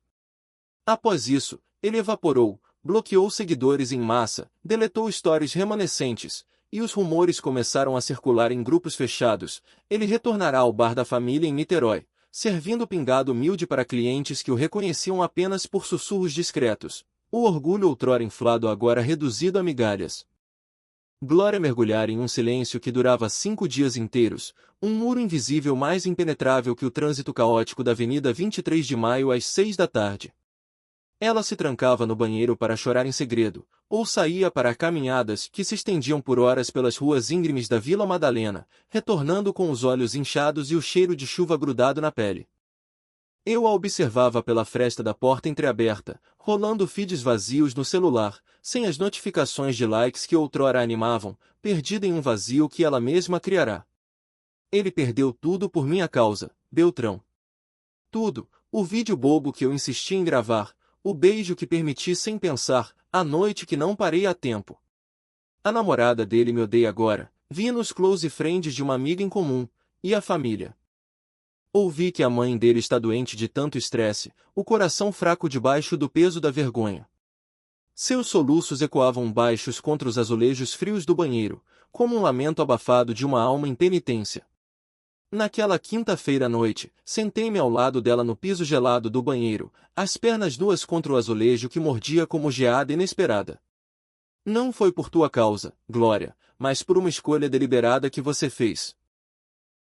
B: Após isso, ele evaporou, bloqueou seguidores em massa, deletou stories remanescentes, e os rumores começaram a circular em grupos fechados. Ele retornará ao bar da família em Niterói, servindo pingado humilde para clientes que o reconheciam apenas por sussurros discretos. O orgulho outrora inflado agora reduzido a migalhas. Glória mergulhar em um silêncio que durava 5 dias inteiros, um muro invisível mais impenetrável que o trânsito caótico da Avenida 23 de Maio às 6 da tarde. Ela se trancava no banheiro para chorar em segredo, ou saía para caminhadas que se estendiam por horas pelas ruas íngremes da Vila Madalena, retornando com os olhos inchados e o cheiro de chuva grudado na pele. Eu a observava pela fresta da porta entreaberta, rolando feeds vazios no celular, sem as notificações de likes que outrora a animavam, perdida em um vazio que ela mesma criará. Ele perdeu tudo por minha causa, Beltrão. Tudo, o vídeo bobo que eu insisti em gravar, o beijo que permiti sem pensar, a noite que não parei a tempo. A namorada dele me odeia agora, vi nos close friends de uma amiga em comum, e a família. Ouvi que a mãe dele está doente de tanto estresse, o coração fraco debaixo do peso da vergonha. Seus soluços ecoavam baixos contra os azulejos frios do banheiro, como um lamento abafado de uma alma em penitência. Naquela quinta-feira à noite, sentei-me ao lado dela no piso gelado do banheiro, as pernas nuas contra o azulejo que mordia como geada inesperada. Não foi por tua causa, Glória, mas por uma escolha deliberada que você fez.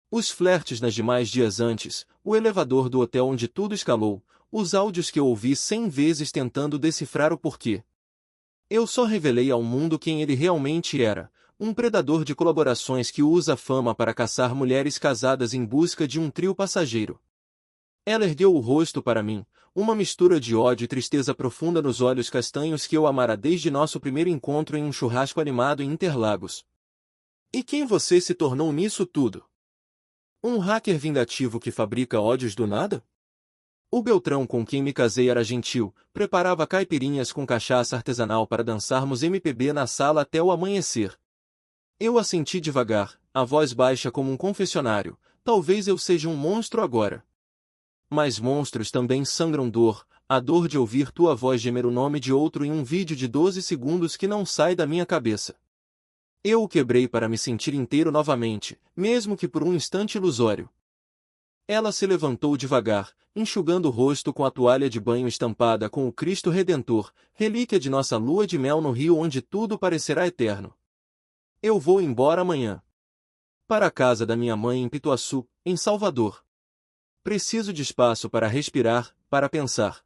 B: Os flertes nas demais dias antes, o elevador do hotel onde tudo escalou, os áudios que eu ouvi 100 vezes tentando decifrar o porquê. Eu só revelei ao mundo quem ele realmente era, um predador de colaborações que usa a fama para caçar mulheres casadas em busca de um trio passageiro. Ela ergueu o rosto para mim, uma mistura de ódio e tristeza profunda nos olhos castanhos que eu amara desde nosso primeiro encontro em um churrasco animado em Interlagos. E quem você se tornou nisso tudo? Um hacker vingativo que fabrica ódios do nada? O Beltrão com quem me casei era gentil, preparava caipirinhas com cachaça artesanal para dançarmos MPB na sala até o amanhecer. Eu assenti devagar, a voz baixa como um confessionário, talvez eu seja um monstro agora. Mas monstros também sangram dor, a dor de ouvir tua voz gemer o nome de outro em um vídeo de 12 segundos que não sai da minha cabeça. Eu o quebrei para me sentir inteiro novamente, mesmo que por um instante ilusório. Ela se levantou devagar, enxugando o rosto com a toalha de banho estampada com o Cristo Redentor, relíquia de nossa lua de mel no rio onde tudo parecerá eterno. Eu vou embora amanhã. Para a casa da minha mãe em Pituaçu, em Salvador. Preciso de espaço para respirar, para pensar.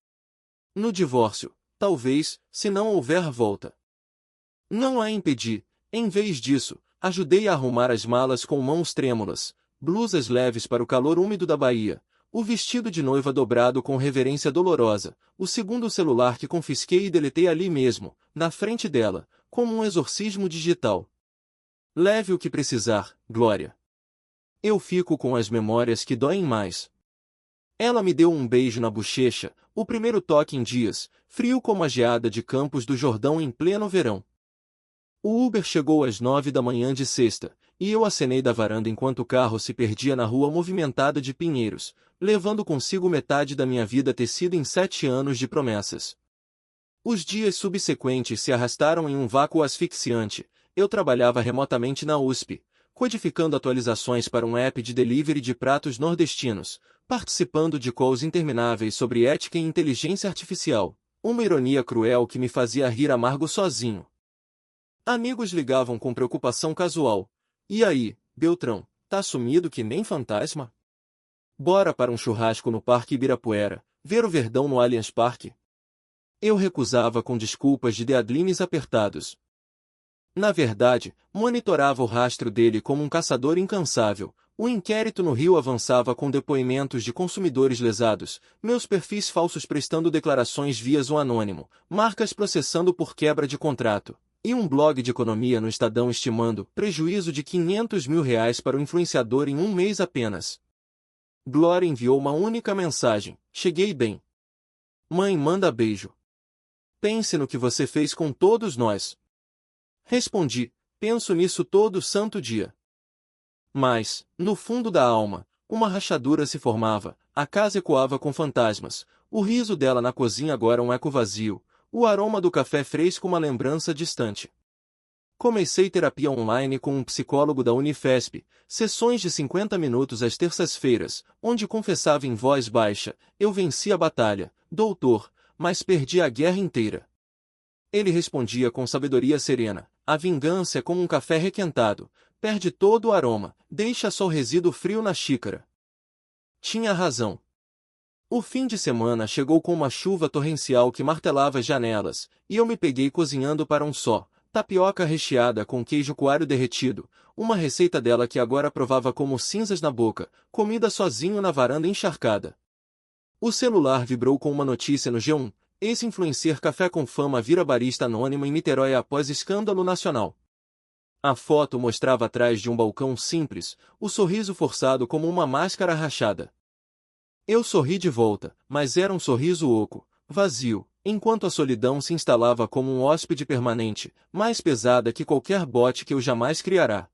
B: No divórcio, talvez, se não houver volta. Não a impedi, em vez disso, ajudei a arrumar as malas com mãos trêmulas, blusas leves para o calor úmido da Bahia, o vestido de noiva dobrado com reverência dolorosa, o segundo celular que confisquei e deletei ali mesmo, na frente dela, como um exorcismo digital. Leve o que precisar, Glória. Eu fico com as memórias que doem mais. Ela me deu um beijo na bochecha, o primeiro toque em dias, frio como a geada de Campos do Jordão em pleno verão. O Uber chegou às 9 da manhã de sexta, e eu acenei da varanda enquanto o carro se perdia na rua movimentada de pinheiros, levando consigo metade da minha vida tecida em 7 anos de promessas. Os dias subsequentes se arrastaram em um vácuo asfixiante. Eu trabalhava remotamente na USP, codificando atualizações para um app de delivery de pratos nordestinos, participando de calls intermináveis sobre ética e inteligência artificial, uma ironia cruel que me fazia rir amargo sozinho. Amigos ligavam com preocupação casual. E aí, Beltrão, tá sumido que nem fantasma? Bora para um churrasco no Parque Ibirapuera, ver o Verdão no Allianz Parque? Eu recusava com desculpas de deadlines apertados. Na verdade, monitorava o rastro dele como um caçador incansável. O inquérito no Rio avançava com depoimentos de consumidores lesados, meus perfis falsos prestando declarações via Zoom anônimo, marcas processando por quebra de contrato, e um blog de economia no Estadão estimando prejuízo de R$ 500 mil para o influenciador em um mês apenas. Glória enviou uma única mensagem: cheguei bem. Mãe, manda beijo. Pense no que você fez com todos nós. Respondi: penso nisso todo santo dia. Mas, no fundo da alma, uma rachadura se formava, a casa ecoava com fantasmas, o riso dela na cozinha agora um eco vazio, o aroma do café fresco uma lembrança distante. Comecei terapia online com um psicólogo da Unifesp, sessões de 50 minutos às terças-feiras, onde confessava em voz baixa: eu venci a batalha, doutor, mas perdi a guerra inteira. Ele respondia com sabedoria serena: a vingança é como um café requentado, perde todo o aroma, deixa só o resíduo frio na xícara. Tinha razão. O fim de semana chegou com uma chuva torrencial que martelava as janelas, e eu me peguei cozinhando para um só: tapioca recheada com queijo coalho derretido, uma receita dela que agora provava como cinzas na boca, comida sozinho na varanda encharcada. O celular vibrou com uma notícia no G1: ex-influencer café com fama vira barista anônimo em Niterói após escândalo nacional. A foto mostrava atrás de um balcão simples, o sorriso forçado como uma máscara rachada. Eu sorri de volta, mas era um sorriso oco, vazio, enquanto a solidão se instalava como um hóspede permanente, mais pesada que qualquer bote que eu jamais criará.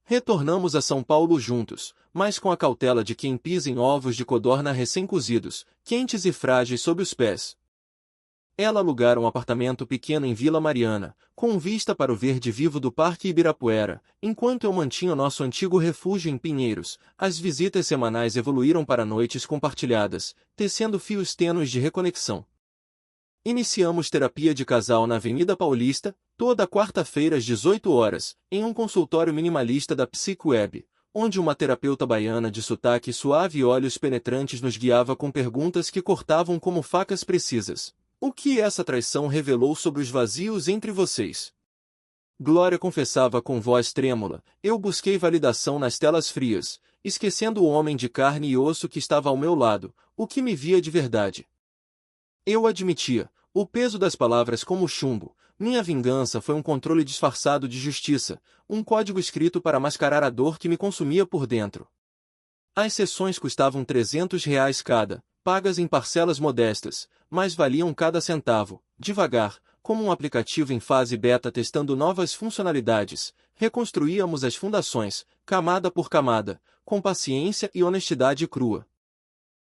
B: Retornamos a São Paulo juntos, mas com a cautela de quem pisa em ovos de codorna recém-cozidos, quentes e frágeis sob os pés. Ela alugara um apartamento pequeno em Vila Mariana, com vista para o verde vivo do Parque Ibirapuera, enquanto eu mantinha nosso antigo refúgio em Pinheiros. As visitas semanais evoluíram para noites compartilhadas, tecendo fios tênues de reconexão. Iniciamos terapia de casal na Avenida Paulista, toda quarta-feira às 18 horas, em um consultório minimalista da PsicoWeb, onde uma terapeuta baiana de sotaque suave e olhos penetrantes nos guiava com perguntas que cortavam como facas precisas. O que essa traição revelou sobre os vazios entre vocês? Glória confessava com voz trêmula: eu busquei validação nas telas frias, esquecendo o homem de carne e osso que estava ao meu lado, o que me via de verdade. Eu admitia, o peso das palavras como chumbo: minha vingança foi um controle disfarçado de justiça, um código escrito para mascarar a dor que me consumia por dentro. As sessões custavam R$ 300 cada, pagas em parcelas modestas, mas valiam cada centavo. Devagar, como um aplicativo em fase beta testando novas funcionalidades, reconstruíamos as fundações, camada por camada, com paciência e honestidade crua.